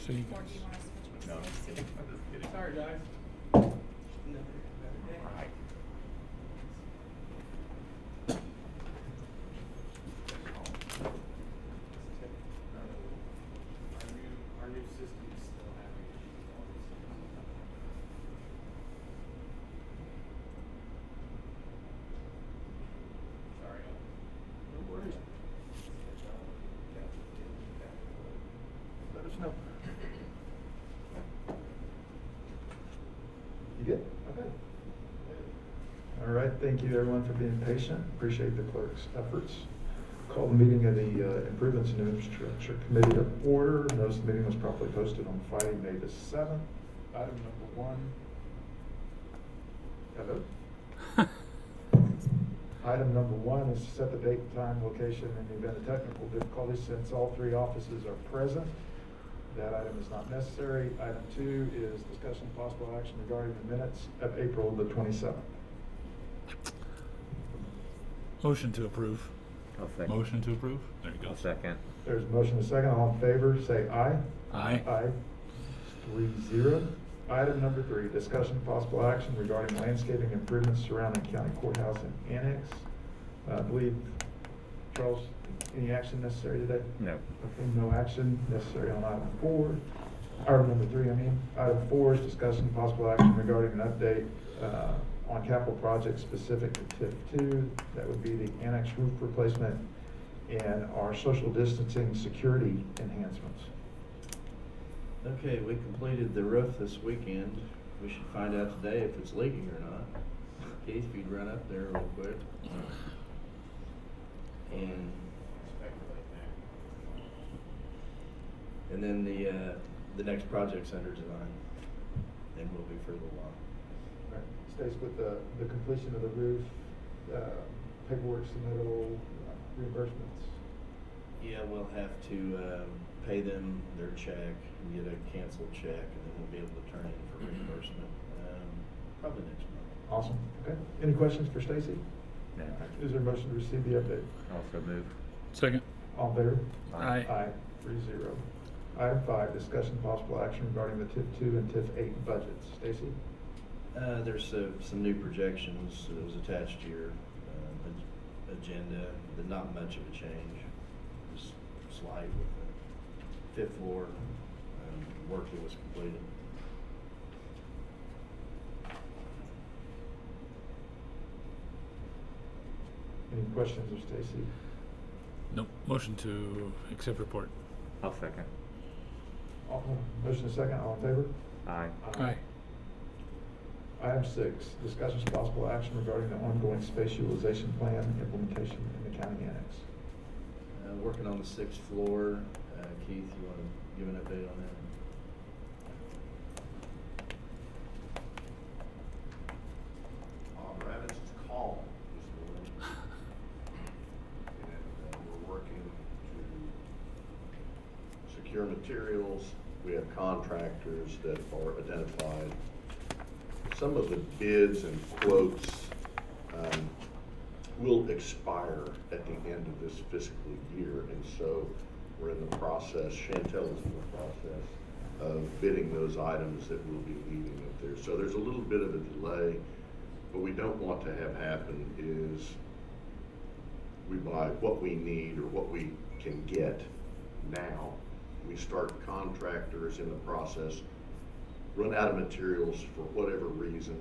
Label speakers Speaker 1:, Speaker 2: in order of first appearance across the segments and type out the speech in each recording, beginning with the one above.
Speaker 1: So you
Speaker 2: Or do you want to switch with Stacy?
Speaker 3: I'm just kidding. Sorry, guys.
Speaker 1: Right.
Speaker 3: Our new system is still having issues with all these things. Sorry,
Speaker 4: No worries. Let us know. You good? Okay. All right, thank you everyone for being patient. Appreciate the clerk's efforts. Call the meeting of the Improvements and Infrastructure Committee to order. Notice the meeting was properly posted on Friday, May the 7th. Item number 1. Hello? Item number 1 is to set the date, time, location, and the event of technical difficulties. Since all 3 offices are present, that item is not necessary. Item 2 is discussion of possible action regarding the minutes of April the 27th.
Speaker 1: Motion to approve.
Speaker 5: I'll second.
Speaker 1: Motion to approve. There you go.
Speaker 5: I'll second.
Speaker 4: There's a motion and a second. All in favor, say aye.
Speaker 1: Aye.
Speaker 4: Aye. 3-0. Item number 3, discussion of possible action regarding landscaping improvements surrounding County Courthouse and Annex. I believe, Charles, any action necessary today?
Speaker 5: No.
Speaker 4: Okay, no action necessary on item 4. Item number 3, I mean. Item 4 is discussion of possible action regarding an update on capital projects specific to TIF 2. That would be the annex roof replacement and our social distancing security enhancements.
Speaker 6: Okay, we completed the roof this weekend. We should find out today if it's leaking or not. Keith, if you'd run up there real quick. And then the next project's under design, and will be for a little while.
Speaker 4: All right. Stays with the completion of the roof, paperwork submittal, reimbursements.
Speaker 6: Yeah, we'll have to pay them their check and get a canceled check, and then we'll be able to turn in for reimbursement probably next month.
Speaker 4: Awesome. Okay. Any questions for Stacy?
Speaker 5: No.
Speaker 4: Is there a motion to receive the update?
Speaker 5: Also move.
Speaker 1: Second.
Speaker 4: All in favor?
Speaker 1: Aye.
Speaker 4: Aye. 3-0. Item 5, discussion possible action regarding the TIF 2 and TIF 8 budgets. Stacy?
Speaker 6: There's some new projections that was attached to your agenda, but not much of a change. Just slight with the 5th floor work that was completed.
Speaker 4: Any questions of Stacy?
Speaker 1: Nope. Motion to accept report.
Speaker 5: I'll second.
Speaker 4: Motion is second. All in favor?
Speaker 5: Aye.
Speaker 1: Aye.
Speaker 4: Item 6, discussion possible action regarding the ongoing space utilization plan implementation in the county annex.
Speaker 6: Working on the 6th floor. Keith, you want to give an update on that?
Speaker 7: Rabbits is calm this morning. And we're working to secure materials. We have contractors that are identified. Some of the bids and quotes will expire at the end of this fiscal year, and so we're in the process, Chantel is in the process of bidding those items that we'll be needing up there. So there's a little bit of a delay. What we don't want to have happen is we buy what we need or what we can get now. We start contractors in the process, run out of materials for whatever reason,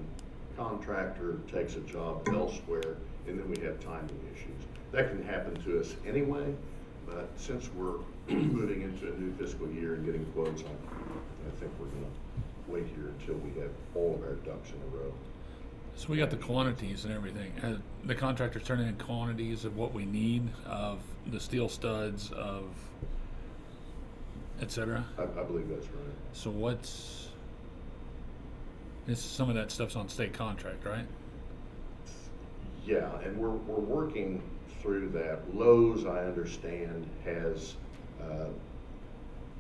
Speaker 7: contractor takes a job elsewhere, and then we have timing issues. That can happen to us anyway, but since we're moving into a new fiscal year and getting quotes, I think we're gonna wait here until we have all of our ducks in a row.
Speaker 1: So we got the quantities and everything. The contractor's turning in quantities of what we need, of the steel studs, of et cetera.
Speaker 7: I believe that's right.
Speaker 1: So some of that stuff's on state contract, right?
Speaker 7: Yeah, and we're working through that. Lowe's, I understand, has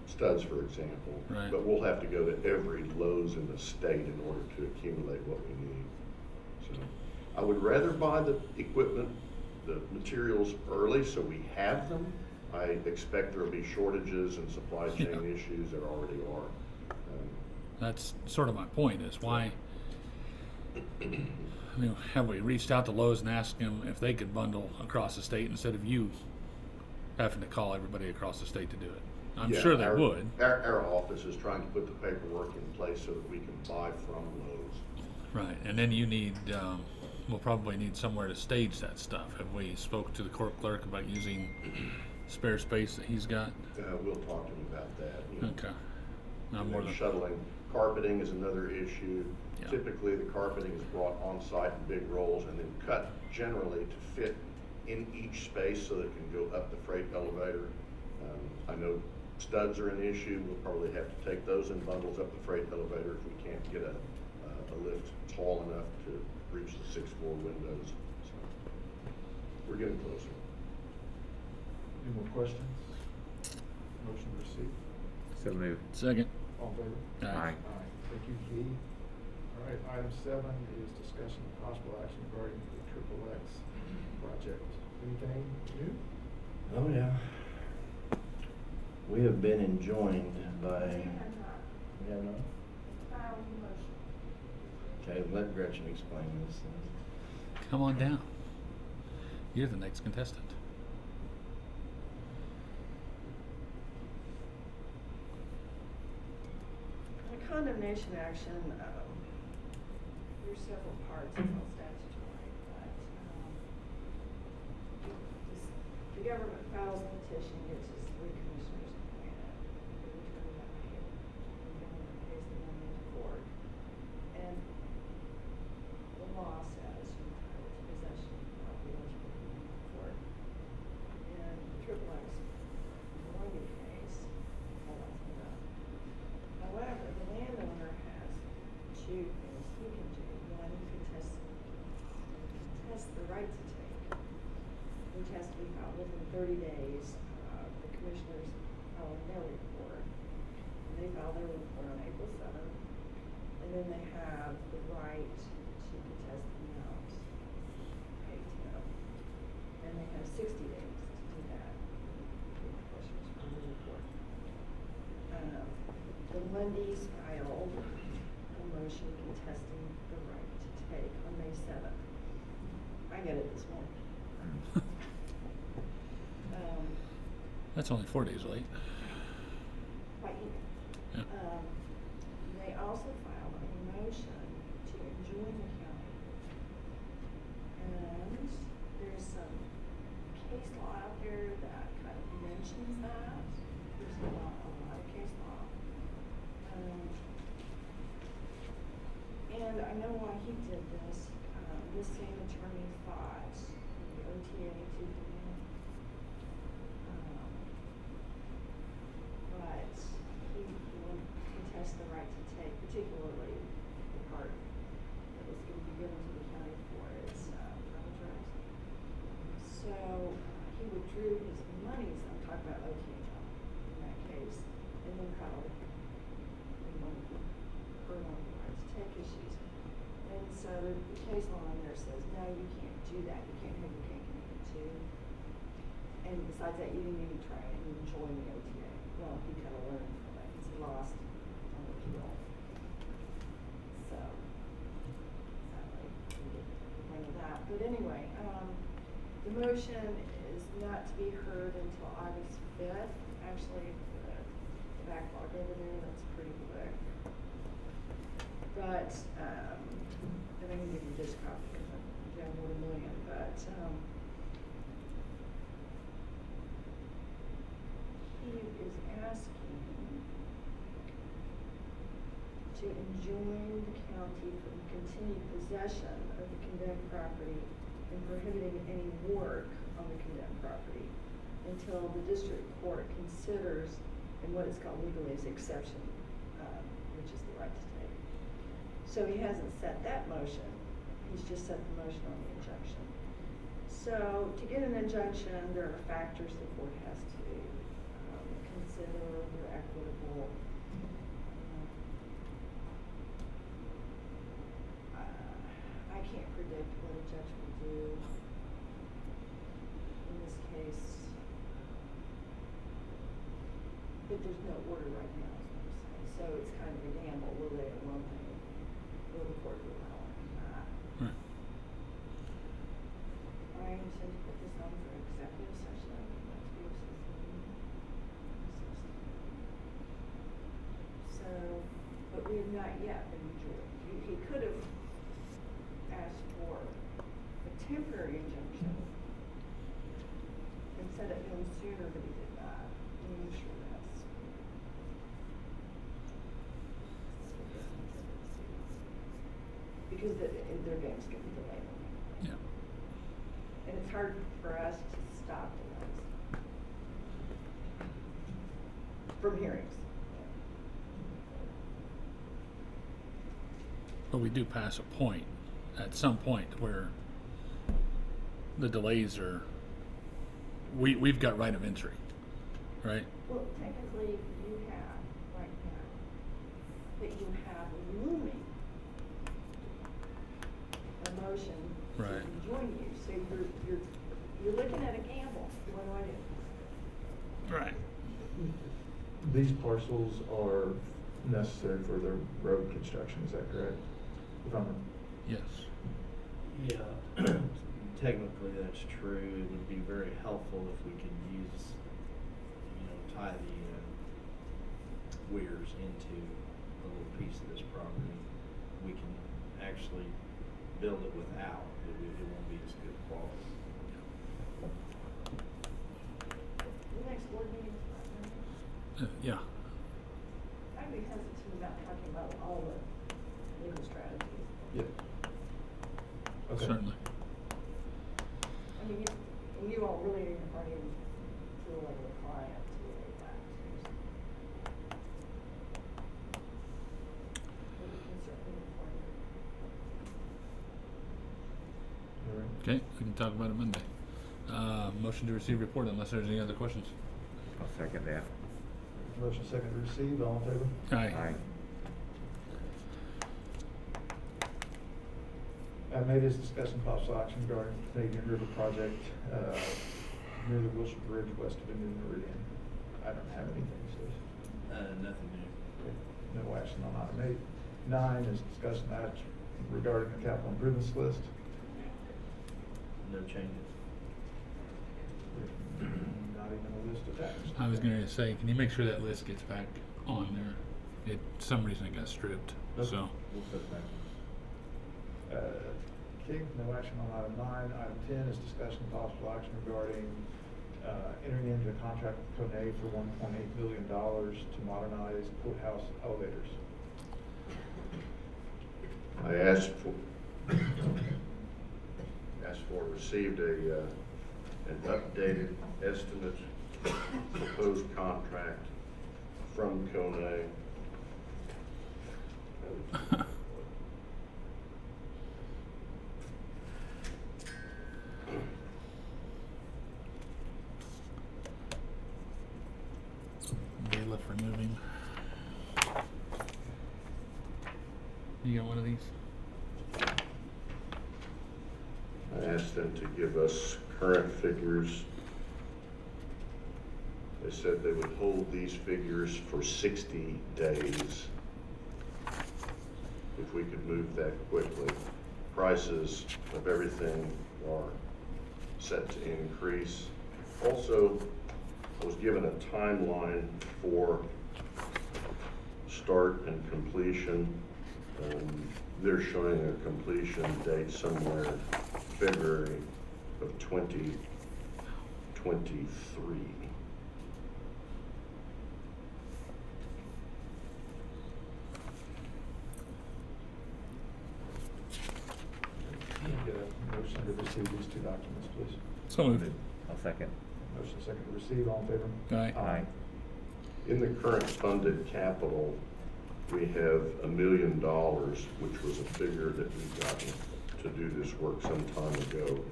Speaker 7: studs, for example.
Speaker 1: Right.
Speaker 7: But we'll have to go to every Lowe's in the state in order to accumulate what we need. So I would rather buy the equipment, the materials early so we have them. I expect there'll be shortages and supply chain
Speaker 1: Yeah.
Speaker 7: issues, there already are.
Speaker 1: That's sort of my point, is why, I mean, have we reached out to Lowe's and asked them if they could bundle across the state instead of you having to call everybody across the state to do it? I'm
Speaker 7: Yeah,
Speaker 1: sure they
Speaker 7: our-
Speaker 1: would.
Speaker 7: Our office is trying to put the paperwork in place so that we can buy from Lowe's.
Speaker 1: Right, and then you need, we'll probably need somewhere to stage that stuff. Have we spoke to the court clerk about using spare space that he's got?
Speaker 7: We'll talk to them about that. you know.
Speaker 1: Okay. Not
Speaker 7: And
Speaker 1: more
Speaker 7: then
Speaker 1: than,
Speaker 7: shuttling, carpeting is another issue.
Speaker 1: Yeah.
Speaker 7: Typically, the carpeting is brought on site in big rolls and then cut generally to fit in each space so that it can go up the freight elevator. I know studs are an issue. We'll probably have to take those in bundles up the freight elevator if we can't get a lift tall enough to reach the 6th floor windows. So we're getting closer.
Speaker 4: Any more questions? Motion to receive.
Speaker 5: So moved.
Speaker 1: second.
Speaker 4: All in favor?
Speaker 5: Aye.
Speaker 4: Aye. Thank you, Key. All right, item 7 is discussion of possible action regarding the XXX project. Anything new?
Speaker 6: Oh, yeah. We have been enjoined by. We have not? Okay, let Gretchen explain this.
Speaker 1: Come on down. You're the next contestant.
Speaker 2: The condemnation action, there's several parts, it's all statutory, but, the government files a petition, gets its 3 commissioners appointed, they return that pay, the government pays the money to court. And the law says you're entitled to possession of the eligible court. And Triple X, the Lundy case, all that's enough. However, the landowner has 2 things he can do. One, he can test the right to take, which has to be filed within 30 days. The commissioners file their report, and they file their report on April 7th. And then they have the right to contest the amount paid to them. And they have 60 days to do that. The commissioners file the report. The Lundys filed a motion contesting the right to take on May 7th. I get it this morning.
Speaker 1: That's only 4 days late.
Speaker 2: By email.
Speaker 1: Yeah.
Speaker 2: They also filed a motion to enjoin the county. And there's some case law out there that kind of mentions that. There's not a lot of case law. And I know why he did this. This same attorney thought the OTA too long. But he would contest the right to take, particularly the part that was going to be given to the county for its contract. So he withdrew his monies, I'm talking about OTA now, in that case, and then filed for the right to take issues. And so the case law in there says, no, you can't do that. You can't have your cake and eat it too. And besides that, you didn't even try and enjoy the OTA. Well, he kind of learned from it because he lost on the appeal. So, sadly, we didn't bring that. But anyway, the motion is not to be heard until August 5th. Actually, the backlog over there, that's pretty quick. But, and I can give you this copy of it, John Million, but, he is asking to enjoin the county from continued possession of the condemned property and prohibiting any work on the condemned property until the district court considers in what is called legally as exception, which is the right to take. So he hasn't set that motion, he's just set the motion on the injunction. So to get an injunction, there are factors the court has to consider, they're equitable. I can't predict what a judge will do in this case. but there's no order right now, is what I'm saying. So it's kind of a gamble, will they or won't they? Will the court allow it or not?
Speaker 1: Right.
Speaker 2: I intend to put this on for executive session. Let's be so, but we have not yet been adjourned. He could have asked for a temporary injunction and said it no sooner, but he did not. I'm sure that's. Because their game's getting delayed.
Speaker 1: Yeah.
Speaker 2: And it's hard for us to stop delays from hearings.
Speaker 1: But we do pass a point, at some point, where the delays are, we've got right of entry, right?
Speaker 2: Well, technically, you have right now, but you have looming a motion
Speaker 1: Right.
Speaker 2: to join you. So you're looking at a gamble. What do I do?
Speaker 1: Right.
Speaker 4: These parcels are necessary for the road construction, is that correct? If I'm,
Speaker 1: Yes.
Speaker 6: Yeah, technically that's true. It would be very helpful if we could use, tie the weirs into a little piece of this property. We can actually build it without. It won't be as good quality.
Speaker 2: The next board meeting is not Monday.
Speaker 1: Yeah.
Speaker 2: I'd be hesitant about talking about all the legal strategies.
Speaker 4: yeah. Okay.
Speaker 1: Certainly.
Speaker 2: I mean, you all really aren't even feel like a client to relate that to. But we can certainly inform you.
Speaker 4: All right.
Speaker 1: Okay, we can talk about it Monday. Motion to receive report unless there's any other questions.
Speaker 5: I'll second that.
Speaker 4: Motion second to receive, all in favor?
Speaker 1: Aye.
Speaker 4: Item 8 is discussion possible action regarding Canadian River project, near the Wilshire Bridge west of Indian Meridian. I don't have anything, so.
Speaker 6: Nothing new.
Speaker 4: No action on item 8. 9 is discussion action regarding the capital improvements list.
Speaker 6: No changes.
Speaker 4: Not even a list attached.
Speaker 1: I was going to say, can you make sure that list gets back on there? Some reason it got stripped, so.
Speaker 6: We'll put it back.
Speaker 4: Okay, no action on item 9. Item 10 is discussion possible action regarding entering into a contract with Coney for $1.8 billion to modernize courthouse elevators.
Speaker 7: I received an updated estimate, proposed contract from Coney.
Speaker 1: Bailiff removing. You got one of these?
Speaker 7: I asked them to give us current figures. They said they would hold these figures for 60 days if we could move that quickly. Prices of everything are set to increase. Also, I was given a timeline for start and completion. They're showing a completion date somewhere February of 2023.
Speaker 4: Get a motion to receive these two documents, please.
Speaker 1: So moved.
Speaker 5: I'll second.
Speaker 4: Motion second to receive, all in favor?
Speaker 1: Aye.
Speaker 5: Aye.
Speaker 7: In the current funded capital, we have $1 million, which was a figure that we got to do this work some time ago.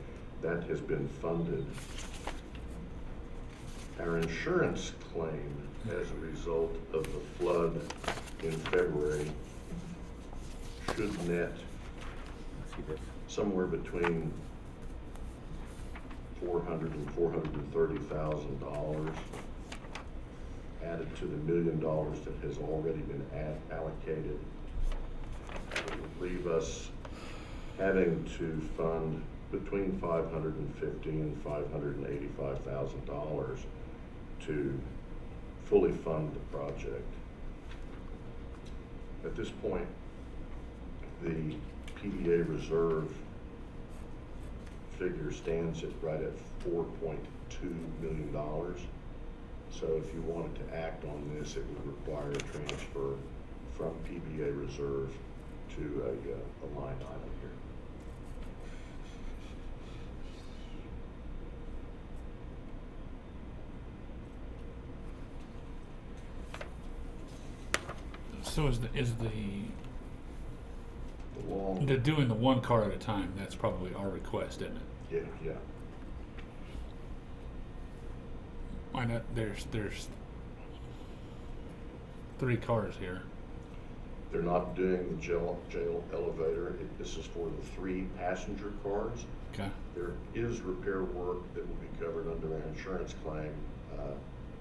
Speaker 7: That has been funded. Our insurance claim as a result of the flood in February should net
Speaker 5: Let's see this.
Speaker 7: somewhere between $400,000 and $430,000. added to the $1 million that has already been allocated. It would leave us having to fund between $550,000 and $585,000 to fully fund the project. At this point, the PBA reserve figure stands at right at $4.2 million. So if you wanted to act on this, it would require a transfer from PBA reserve to a line item here.
Speaker 1: So is the
Speaker 7: long.
Speaker 1: doing the one car at a time, that's probably our request, isn't it?
Speaker 7: Yeah.
Speaker 1: Why not, there's 3 cars here.
Speaker 7: They're not doing the jail elevator. This is for the 3 passenger cars.
Speaker 1: Okay.
Speaker 7: There is repair work that will be covered under our insurance claim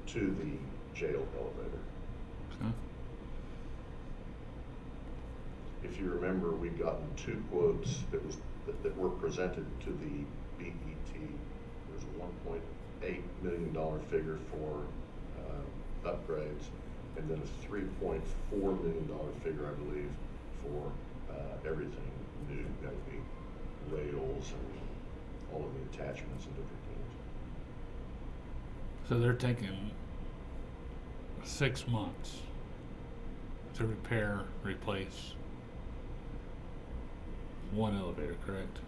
Speaker 7: to the jail elevator.
Speaker 1: Okay.
Speaker 7: If you remember, we'd gotten 2 quotes that were presented to the BET. There's a $1.8 million figure for upgrades, and then a $3.4 million figure, I believe, for everything new. That would be rails and all of the attachments and different things.
Speaker 1: So they're taking 6 months to repair, replace 1 elevator, correct?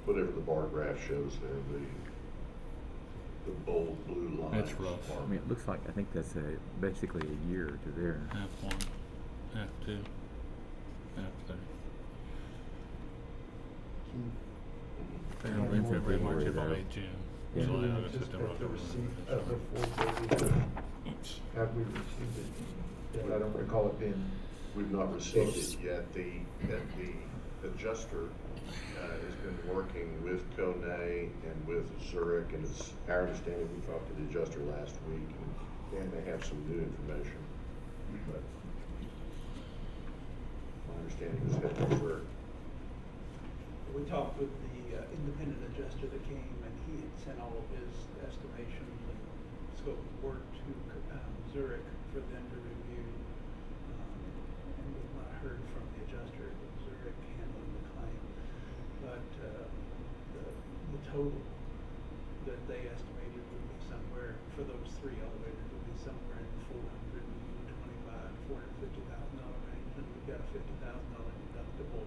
Speaker 7: Whatever the bar graph shows there, the bold blue lines.
Speaker 1: It's rough.
Speaker 7: are-
Speaker 5: I mean, it looks like, I think that's basically a year to there.
Speaker 1: Half 1, half 2, half 3. January, February, March, April, May, June,
Speaker 5: Yeah.
Speaker 4: Do we
Speaker 1: July, August,
Speaker 4: anticipate
Speaker 1: September,
Speaker 4: the
Speaker 1: October,
Speaker 4: receipt
Speaker 1: November,
Speaker 4: of the
Speaker 1: December.
Speaker 4: 430?
Speaker 1: Oops.
Speaker 4: Have we received it yet? I don't recall it being.
Speaker 7: We've not received it yet. The adjuster has been working with Coney and with Zurich, and it's our understanding, we talked to the adjuster last week, and they have some new information. But my understanding is that Zurich.
Speaker 8: We talked with the independent adjuster that came, and he had sent all of his estimations and scope of work to Zurich for them to review. And we've not heard from the adjuster with Zurich handling the claim. But the total that they estimated would be somewhere, for those 3 elevators, would be somewhere in the $450,000 range, and we've got a $50,000 deductible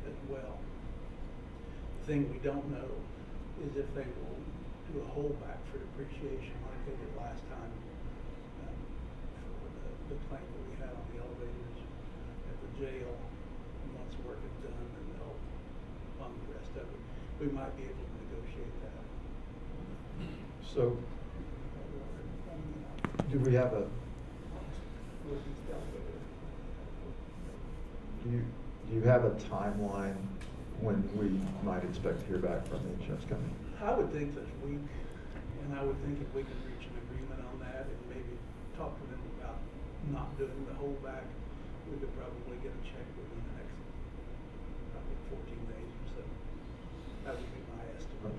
Speaker 8: as well. The thing we don't know is if they will do a holdback for depreciation like they did last time for the claim that we had on the elevators at the jail. And once work is done, then they'll fund the rest of it. We might be able to negotiate that.
Speaker 4: So, do we have a, do you have a timeline when we might expect to hear back from the insurance company?
Speaker 8: I would think this week, and I would think if we could reach an agreement on that and maybe talk to them about not doing the holdback, we could probably get a check within the next probably 14 days or so. That would be my estimate.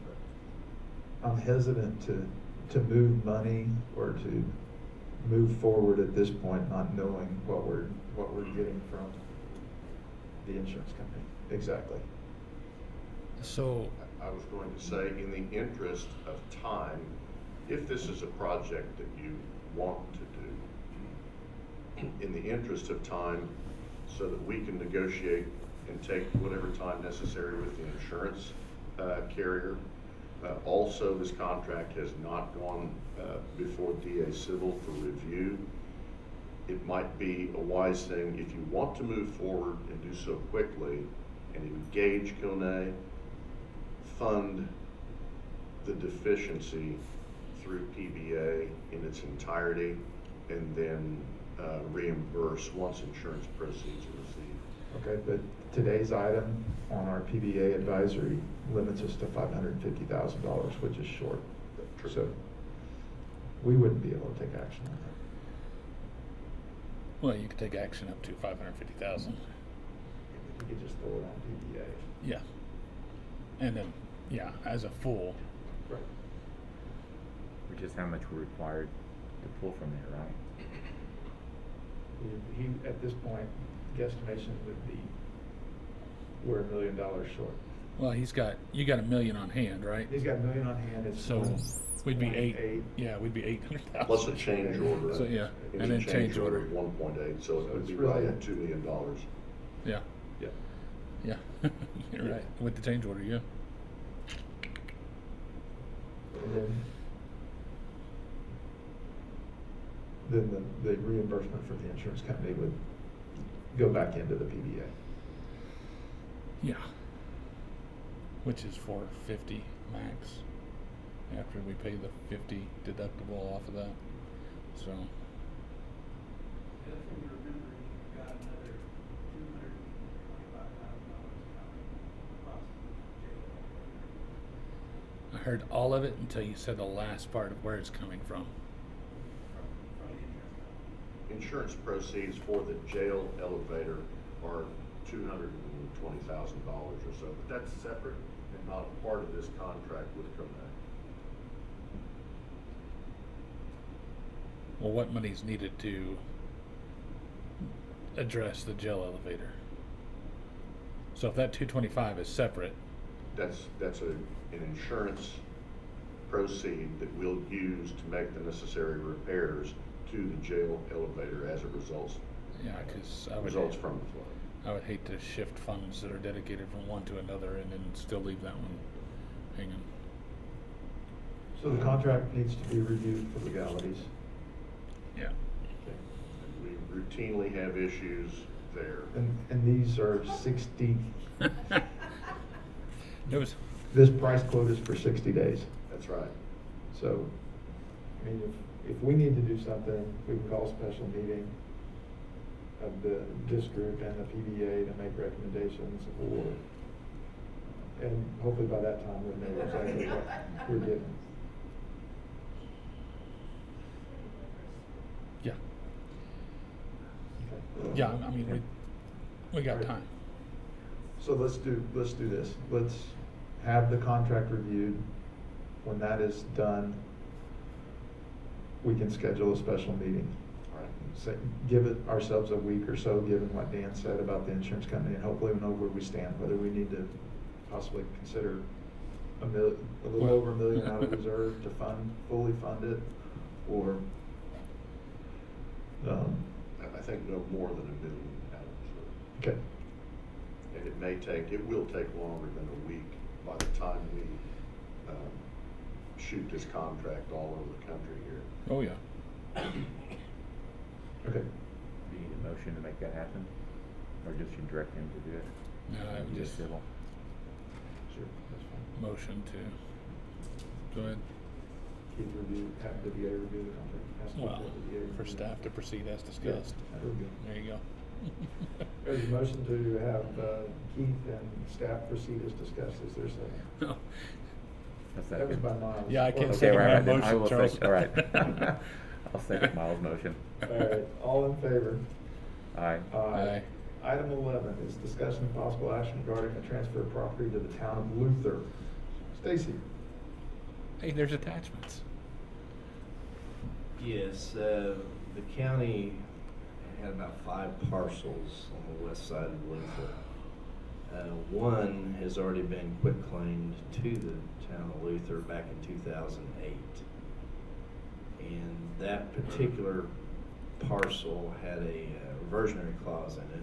Speaker 4: I'm hesitant to move money or to move forward at this point, not knowing what we're getting from the insurance company. Exactly.
Speaker 1: So,
Speaker 7: I was going to say, in the interest of time, if this is a project that you want to do, in the interest of time, so that we can negotiate and take whatever time necessary with the insurance carrier. Also, this contract has not gone before DA Civil for review. It might be a wise thing, if you want to move forward and do so quickly and engage Coney, fund the deficiency through PBA in its entirety, and then reimburse once insurance proceeds are received.
Speaker 4: Okay, but today's item on our PBA advisory limits us to $550,000, which is short.
Speaker 7: True.
Speaker 4: So, we wouldn't be able to take action on that.
Speaker 1: Well, you could take action up to 550,000.
Speaker 4: You could just throw it on PBA.
Speaker 1: Yeah. And then, yeah, as a full.
Speaker 4: Right.
Speaker 5: Which is how much we're required to pull from there, right?
Speaker 4: He, at this point, guesstimation would be, we're $1 million short.
Speaker 1: Well, you got $1 million on hand, right?
Speaker 4: He's got $1 million on hand, it's
Speaker 1: So we'd be
Speaker 4: 1.8.
Speaker 1: eight. Yeah, we'd be 800,000.
Speaker 7: Plus a change order.
Speaker 1: So, yeah,
Speaker 7: It's
Speaker 1: and
Speaker 7: a
Speaker 1: then change order.
Speaker 7: of 1.8, so it
Speaker 4: So
Speaker 7: would
Speaker 4: it's
Speaker 7: be
Speaker 4: really
Speaker 7: right
Speaker 4: a-
Speaker 7: at $2 million.
Speaker 1: Yeah,
Speaker 4: Yeah.
Speaker 1: yeah. You're right. With the change order, yeah.
Speaker 4: And then the reimbursement from the insurance company would go back into the PBA.
Speaker 1: Yeah. Which is 450 max. After we pay the 50 deductible off of that. So,
Speaker 8: The other thing to remember is you've got another $225,000 coming across the jail.
Speaker 1: I heard all of it until you said the last part of where it's coming from.
Speaker 8: From the insurance company.
Speaker 7: Insurance proceeds for the jail elevator are $220,000 or so, but that's separate and not a part of this contract with Coney.
Speaker 1: Well, what money's needed to address the jail elevator? So if that 225 is separate,
Speaker 7: That's an insurance proceed that we'll use to make the necessary repairs to the jail elevator as it results
Speaker 1: yeah, because
Speaker 7: results from the flood.
Speaker 1: I would hate to shift funds that are dedicated from one to another and then still leave that one hanging.
Speaker 4: So the contract needs to be reviewed for legalities.
Speaker 1: Yeah.
Speaker 7: We routinely have issues there.
Speaker 4: And these are 60,
Speaker 1: It was,
Speaker 4: this price quote is for 60 days.
Speaker 7: That's right.
Speaker 4: So, I mean, if we need to do something, we can call a special meeting of this group and the PBA to make recommendations, and hopefully by that time we'll know exactly what we're getting.
Speaker 1: yeah.
Speaker 4: Okay.
Speaker 1: Yeah, I mean, we got time.
Speaker 4: So let's do this. Let's have the contract reviewed. When that is done, we can schedule a special meeting.
Speaker 7: Right.
Speaker 4: Say, give it ourselves a week or so, given what Dan said about the insurance company, and hopefully we know where we stand, whether we need to possibly consider a little over $1 million out of reserve to fully fund it, or,
Speaker 7: I think no more than $1 million out of reserve.
Speaker 4: okay.
Speaker 7: And it will take longer than a week by the time we shoot this contract all over the country here.
Speaker 1: Oh, yeah.
Speaker 4: Okay.
Speaker 5: Do you need a motion to make that happen? Or just you direct him to do it?
Speaker 1: No, I would just
Speaker 5: civil.
Speaker 4: Sure, that's fine.
Speaker 1: motion to, go ahead.
Speaker 4: Keith have WA review the contract. Ask
Speaker 1: Well,
Speaker 4: the WA
Speaker 1: for
Speaker 4: review.
Speaker 1: staff to proceed as
Speaker 4: Yeah,
Speaker 1: discussed.
Speaker 4: there we go.
Speaker 1: There you go.
Speaker 4: There's a motion to have Keith and staff proceed as discussed. Is there a second?
Speaker 1: No.
Speaker 5: That's
Speaker 4: That was by Miles.
Speaker 1: Yeah, I can't
Speaker 5: Okay,
Speaker 1: second
Speaker 5: right,
Speaker 1: my
Speaker 5: then I
Speaker 1: motion,
Speaker 5: will
Speaker 1: Charles.
Speaker 5: second, all right. I'll second Miles' motion.
Speaker 4: All right, all in favor?
Speaker 5: Aye.
Speaker 1: Aye.
Speaker 4: Item 11 is discussion and possible action regarding the transfer of property to the town of Luther. Stacy?
Speaker 1: Hey, there's attachments.
Speaker 6: Yes, the county had about 5 parcels on the west side of Luther. One has already been quitclaimed to the town of Luther back in 2008. And that particular parcel had a reversionary clause in it,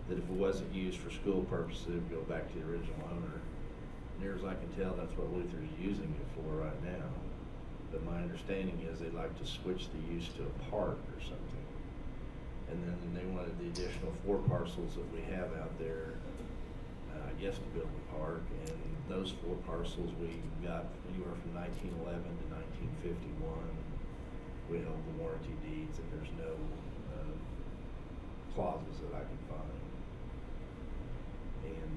Speaker 6: that if it wasn't used for school purposes, it would go back to the original owner. Near as I can tell, that's what Luther's using it for right now. But my understanding is they'd like to switch the use to a park or something. And then they wanted the additional 4 parcels that we have out there, I guess, to build a park. And those 4 parcels we got anywhere from 1911 to 1951. We held the warranty deeds, and there's no clauses that I can find. And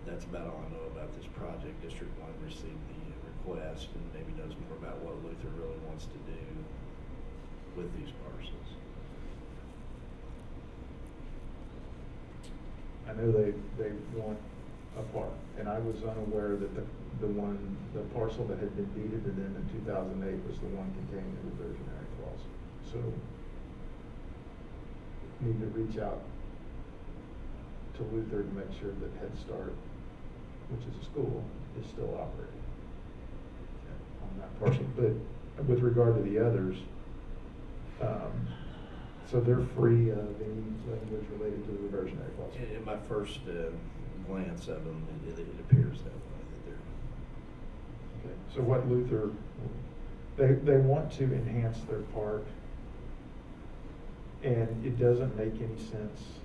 Speaker 6: that's about all I know about this project. District 1 received the request and maybe knows more about what Luther really wants to do with these parcels.
Speaker 4: I know they want a park, and I was unaware that the parcel that had been deeded to them in 2008 was the one containing the reversionary clause. So, need to reach out to Luther to make sure that Head Start, which is a school, is still operating on that parcel. But with regard to the others, so they're free of any language related to the reversionary clause.
Speaker 6: In my first glance of them, it appears that way, that they're.
Speaker 4: Okay, so what Luther, they want to enhance their park, and it doesn't make any sense,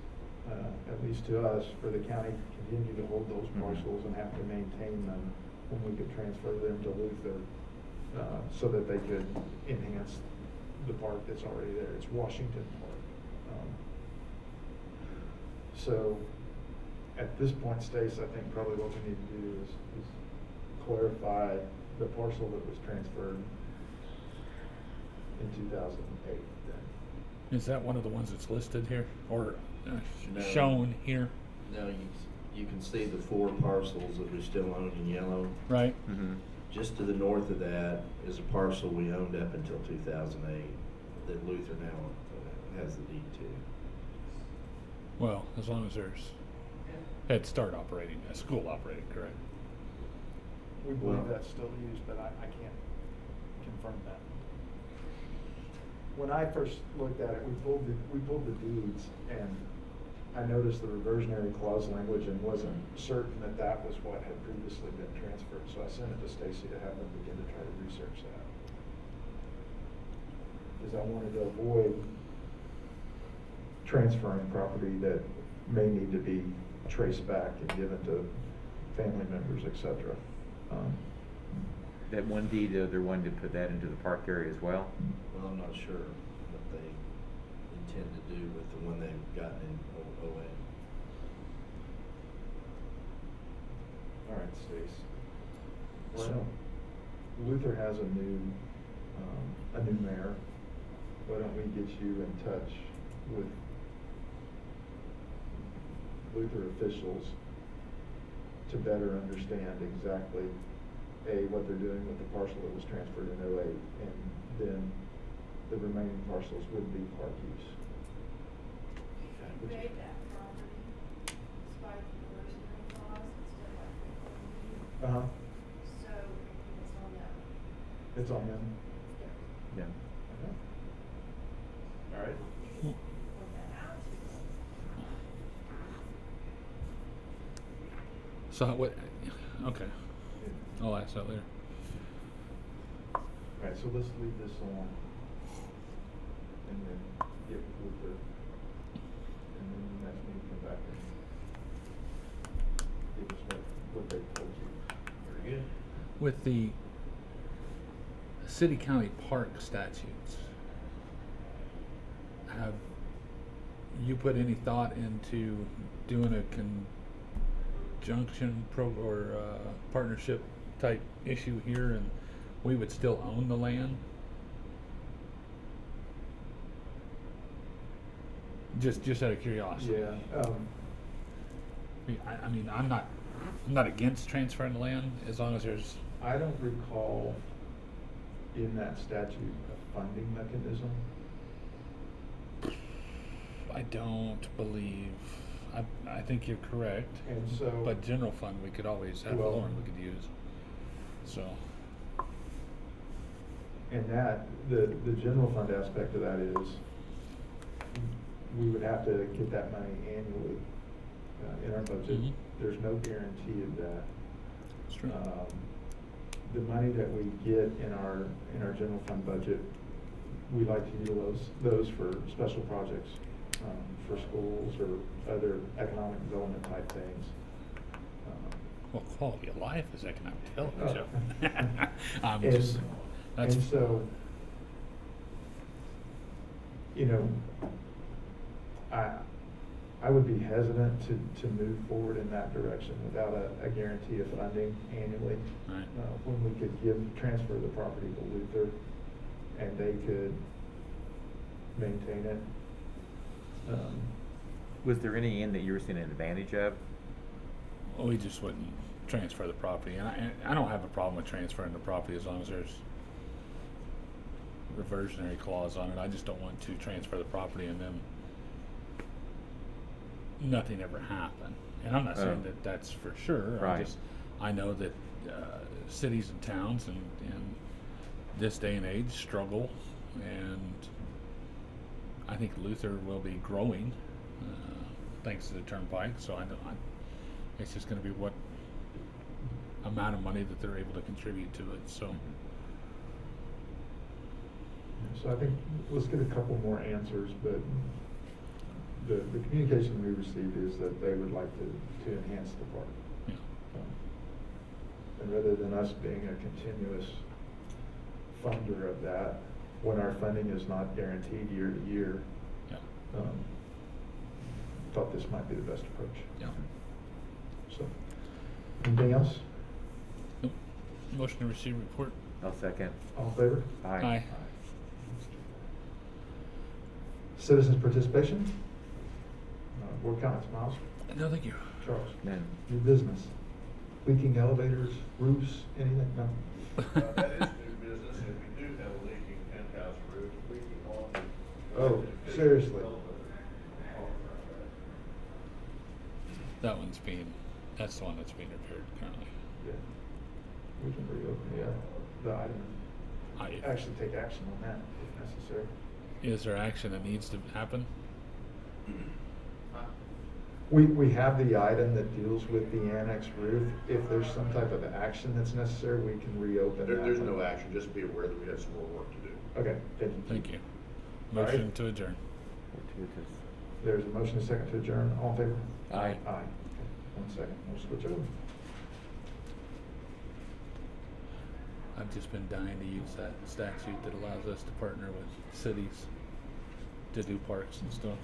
Speaker 4: at least to us, for the county to continue to hold those parcels and have to maintain them when we could transfer them to Luther, so that they could enhance the park that's already there. It's Washington Park. So at this point, Stace, I think probably what we need to do is clarify the parcel that was transferred in 2008 then.
Speaker 1: Is that one of the ones that's listed here or
Speaker 6: No.
Speaker 1: shown here?
Speaker 6: No, you can see the 4 parcels that we still own in yellow.
Speaker 1: Right.
Speaker 5: Mm-hmm.
Speaker 6: Just to the north of that is a parcel we owned up until 2008 that Luther now has the deed to.
Speaker 1: Well, as long as there's Head Start operating, a school operating, correct?
Speaker 4: We believe
Speaker 6: Well-
Speaker 4: that's still used, but I can't confirm that. When I first looked at it, we pulled the deeds, and I noticed the reversionary clause language and wasn't certain that that was what had previously been transferred, so I sent it to Stacy to have them begin to try to research that. Because I wanted to avoid transferring property that may need to be traced back and given to family members, etc.
Speaker 5: That one deed, they're wanting to put that into the park area as well?
Speaker 6: Well, I'm not sure what they intend to do with the one they've gotten in 08.
Speaker 4: All right, Stace. Well, Luther has a new mayor. Why don't we get you in touch with Luther officials to better understand exactly, A, what they're doing with the parcel that was transferred in 08, and then the remaining parcels would be park use.
Speaker 2: We made that property, despite the reversionary clause, it's still like we own it. So it's on them.
Speaker 4: It's on them?
Speaker 2: Yeah.
Speaker 5: Yeah.
Speaker 4: Okay. All right.
Speaker 2: You can point that out to them.
Speaker 1: So what? Okay, I'll ask that later.
Speaker 4: All right, so let's leave this on, and then get Luther, and then the next meeting come back and give us what they told you.
Speaker 6: Very good.
Speaker 1: With the city county park statutes, have you put any thought into doing a conjunction or partnership type issue here, and we would still own the land? Just out of curiosity.
Speaker 4: Yeah,
Speaker 1: I mean, I'm not against transferring the land as long as there's.
Speaker 4: I don't recall in that statute a funding mechanism.
Speaker 1: I don't believe. I think you're correct.
Speaker 4: And so.
Speaker 1: But general fund, we could always have
Speaker 4: Well-
Speaker 1: Lauren we could use. So.
Speaker 4: And that, the general fund aspect of that is, we would have to get that money annually in our budget.
Speaker 1: Mhm.
Speaker 4: There's no guarantee of that.
Speaker 1: It's true.
Speaker 4: The money that we get in our general fund budget, we like to use those for special projects, for schools or other economic development type things.
Speaker 1: Well, quality of life is economic development. So. I'm
Speaker 4: And-
Speaker 1: just. That's.
Speaker 4: And so, you know, I would be hesitant to move forward in that direction without a guarantee of funding annually.
Speaker 1: Right.
Speaker 4: When we could transfer the property to Luther and they could maintain it.
Speaker 5: Was there any end that you were seeing an advantage of?
Speaker 1: Well, we just wouldn't transfer the property, and I don't have a problem with transferring the property as long as there's reversionary clause on it. I just don't want to transfer the property and then nothing ever happen. And I'm not saying that that's for sure.
Speaker 5: Right.
Speaker 1: I know that cities and towns in this day and age struggle, and I think Luther will be growing thanks to the turnpike. So it's just going to be what amount of money that they're able to contribute to it. So.
Speaker 4: So I think let's get a couple more answers, but the communication we received is that they would like to enhance the park.
Speaker 1: Yeah.
Speaker 4: And rather than us being a continuous funder of that, when our funding is not guaranteed year to year,
Speaker 1: Yeah.
Speaker 4: Thought this might be the best approach.
Speaker 1: Yeah.
Speaker 4: So, anything else?
Speaker 1: Nope. Motion to receive report.
Speaker 5: I'll second.
Speaker 4: All in favor?
Speaker 1: Aye.
Speaker 4: Citizens participation? Board comments, Miles?
Speaker 1: No, thank you.
Speaker 4: Charles?
Speaker 5: None.
Speaker 4: New business? Leaking elevators, roofs, anything? No?
Speaker 7: That is new business, and we do have a leaking penthouse roof, leaking on the.
Speaker 4: Oh, seriously?
Speaker 1: That's the one that's being repaired currently.
Speaker 4: Yeah. We can reopen the item and actually take action on that if necessary.
Speaker 1: Is there action that needs to happen?
Speaker 4: We have the item that deals with the annex roof. If there's some type of action that's necessary, we can reopen that.
Speaker 7: There's no action, just be aware that we have some more work to do.
Speaker 4: Okay, thank you.
Speaker 1: Thank you.
Speaker 4: All right.
Speaker 1: Motion to adjourn.
Speaker 5: Fortuitous.
Speaker 4: There's a motion, a second to adjourn. All in favor?
Speaker 5: Aye.
Speaker 4: Aye. Okay, 1 second, we'll switch over.
Speaker 1: I've just been dying to use that statute that allows us to partner with cities to do parks and stuff.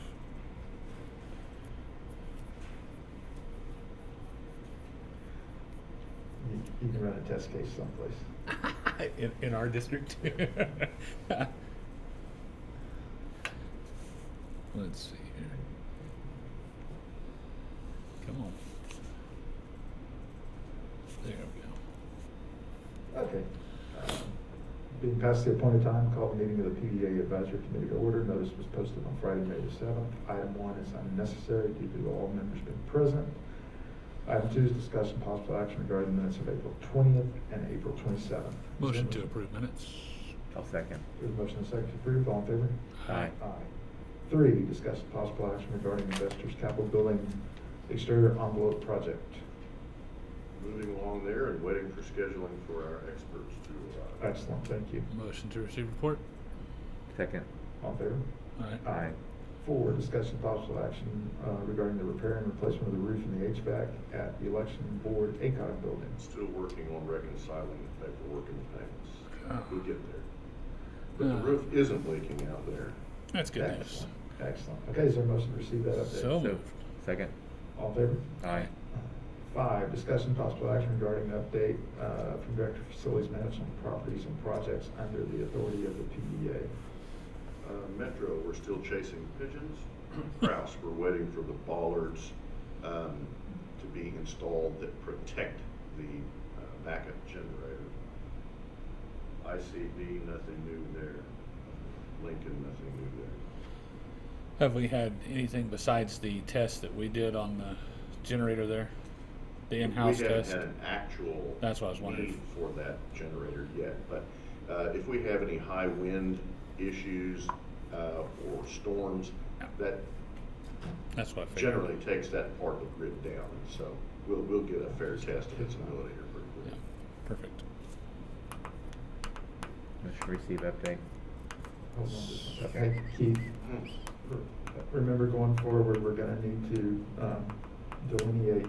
Speaker 4: You can run a test case someplace.
Speaker 1: in our district. Let's see here. Come on. There we go.
Speaker 4: Okay. Being past the appointed time, call the meeting of the PBA Advisory Committee to order. Notice was posted on Friday, May the 7th. Item 1 is unnecessary due to all members being present. Item 2 is discussion possible action regarding minutes of April 20th and April 27th.
Speaker 1: Motion to approve minutes.
Speaker 5: I'll second.
Speaker 4: There's a motion and a second to approve. All in favor?
Speaker 5: Aye.
Speaker 4: Aye. 3, discussion possible action regarding investors' capital building exterior envelope project.
Speaker 7: Moving along there and waiting for scheduling for our experts to arrive.
Speaker 4: Excellent, thank you.
Speaker 1: Motion to receive report.
Speaker 5: Second.
Speaker 4: All in favor?
Speaker 1: Aye.
Speaker 5: Aye.
Speaker 4: 4, discussion possible action regarding the repair and replacement of the roof and the HVAC at the election board ACOG building.
Speaker 7: Still working on reconciling the paperwork and the payments. We'll get there. But the
Speaker 1: Uh.
Speaker 7: roof isn't leaking out there.
Speaker 1: That's good news.
Speaker 4: Excellent. Excellent. Okay, is there a motion to receive that update?
Speaker 1: So moved.
Speaker 5: Second.
Speaker 4: All in favor?
Speaker 5: Aye.
Speaker 4: 5, discussion possible action regarding the update from Director of Facilities Management on properties and projects under the authority of the PBA.
Speaker 7: Metro, we're still chasing pigeons. Kraus, we're waiting for the bollards to be installed that protect the backup generator. ICD, nothing new there. Lincoln, nothing new there.
Speaker 1: Have we had anything besides the test that we did on the generator there? The in-house test?
Speaker 7: We haven't had an actual
Speaker 1: That's what I was wondering.
Speaker 7: need for that generator yet, but if we have any high wind issues or storms, that
Speaker 1: That's what I figured.
Speaker 7: generally takes that part of the grid down, and so we'll get a fair test of its ability here pretty
Speaker 1: Yeah,
Speaker 7: quick.
Speaker 1: perfect.
Speaker 5: Motion to receive update.
Speaker 4: Hold on just a second. Hey, Keith, remember going forward, we're gonna need to delineate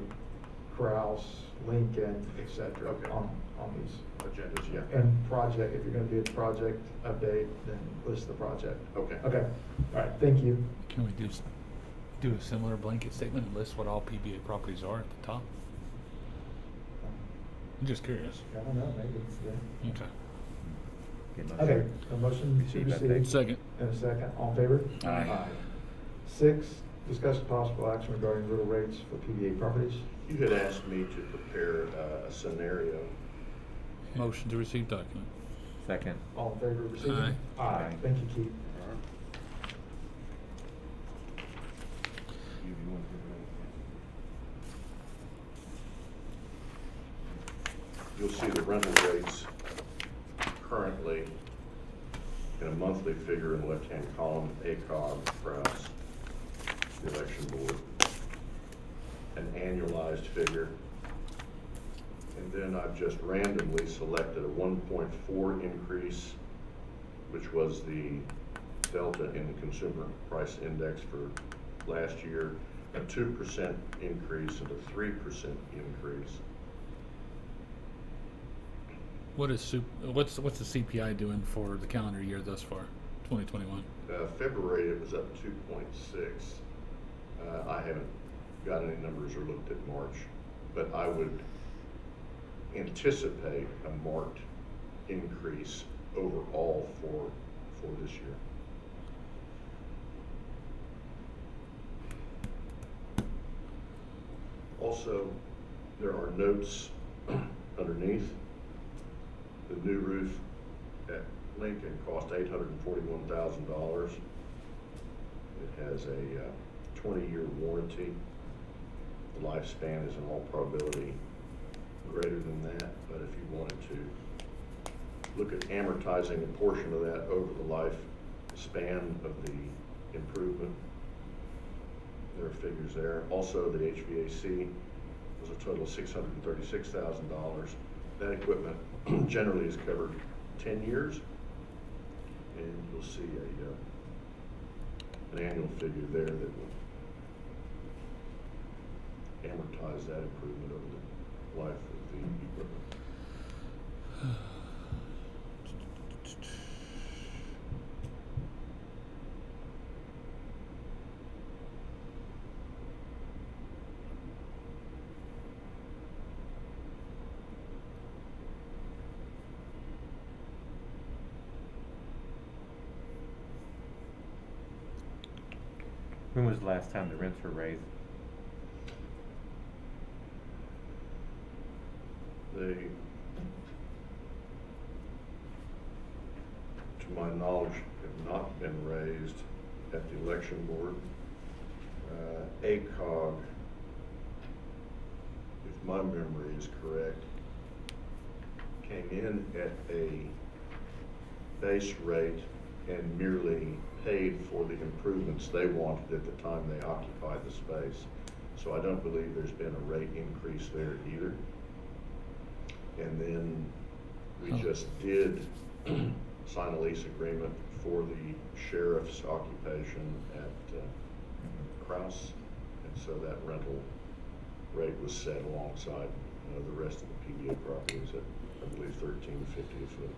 Speaker 4: Kraus, Lincoln, et cetera,
Speaker 7: Okay.
Speaker 4: on these.
Speaker 7: Agendas, yeah.
Speaker 4: And project, if you're gonna do a project update, then list the project.
Speaker 7: Okay.
Speaker 4: Okay, all right, thank you.
Speaker 1: Can we do a similar blanket statement and list what all PBA properties are at the top? I'm just curious.
Speaker 4: I don't know, maybe, yeah.
Speaker 1: Okay.
Speaker 5: Okay, motion.
Speaker 4: Okay, a motion to
Speaker 5: Receive,
Speaker 4: receive.
Speaker 5: update.
Speaker 1: Second.
Speaker 4: And a second, all in favor?
Speaker 5: Aye.
Speaker 4: 6, discuss possible action regarding rental rates for PBA properties.
Speaker 7: You had asked me to prepare a scenario.
Speaker 1: Motion to receive document.
Speaker 5: Second.
Speaker 4: All in favor of receiving?
Speaker 1: Aye.
Speaker 5: Aye.
Speaker 4: Thank you, Keith.
Speaker 7: You'll see the rental rates currently in a monthly figure in the left-hand column, ACOG, Crouse, the election board, an annualized figure. And then I've just randomly selected a 1.4 increase, which was the delta in the consumer price index for last year, a 2% increase and a 3% increase.
Speaker 1: What's the CPI doing for the calendar year thus far, 2021?
Speaker 7: February, it was up 2.6. I haven't got any numbers or looked at March, but I would anticipate a marked increase overall for this year. Also, there are notes underneath. The new roof at Lincoln cost $841,000. It has a 20-year warranty. The lifespan is in all probability greater than that, but if you wanted to look at amortizing a portion of that over the lifespan of the improvement, there are figures there. Also, the HVAC was a total of $636,000. That equipment generally is covered 10 years, and you'll see an annual figure there that will amortize that improvement over the life of the equipment.
Speaker 5: When was the last time the rents were raised?
Speaker 7: They, to my knowledge, have not been raised at the election board. ACOG, if my memory is correct, came in at a base rate and merely paid for the improvements they wanted at the time they occupied the space. So I don't believe there's been a rate increase there either. And then we just did sign a lease agreement for the sheriff's occupation at Crouse. And so that rental rate was set alongside the rest of the PBA properties at, I believe, $13.50 a foot.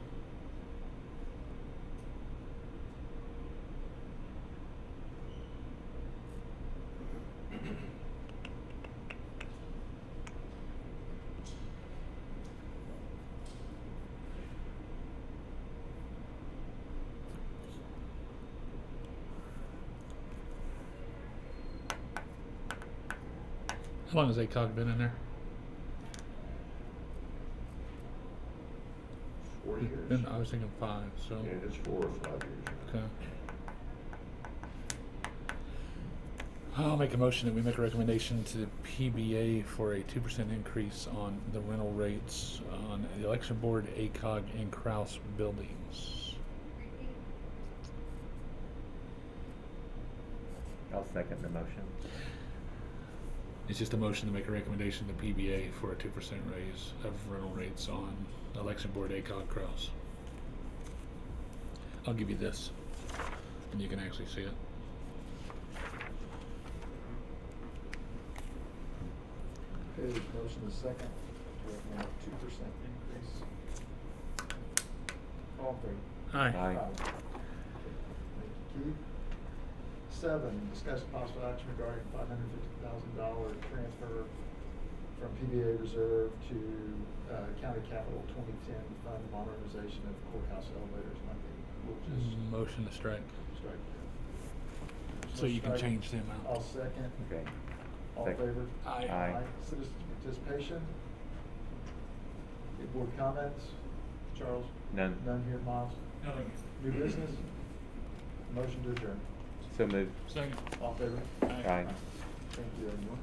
Speaker 1: How long has ACOG been in there?
Speaker 7: 4 years.
Speaker 1: I was thinking 5, so.
Speaker 7: Yeah, it's 4 or 5 years.
Speaker 1: Okay. I'll make a motion that we make a recommendation to the PBA for a 2% increase on the rental rates on the election board, ACOG, and Crouse buildings.
Speaker 5: I'll second the motion.
Speaker 1: It's just a motion to make a recommendation to PBA for a 2% raise of rental rates on election board, ACOG, Crouse. I'll give you this, and you can actually see it.
Speaker 4: Okay, the motion is second to recommend a 2% increase. All in favor?
Speaker 1: Aye.
Speaker 5: Aye.
Speaker 4: Okay, thank you, Keith. 7, discuss possible action regarding $550,000 transfer from PBA reserve to county capital 2010 fund modernization of courthouse elevators. And I think we'll just
Speaker 1: Motion to strike.
Speaker 4: strike that.
Speaker 1: So you can
Speaker 4: Strike.
Speaker 1: change the amount.
Speaker 4: I'll second.
Speaker 5: Okay.
Speaker 4: All in favor?
Speaker 1: Aye.
Speaker 5: Aye.
Speaker 4: Citizens participation? Any board comments? Charles?
Speaker 5: None.
Speaker 4: None here, Miles?
Speaker 1: Nothing.
Speaker 4: New business? Motion to adjourn.
Speaker 5: So moved.
Speaker 1: Second.
Speaker 4: All in favor?
Speaker 1: Aye.
Speaker 5: Aye.
Speaker 4: Thank you, everyone.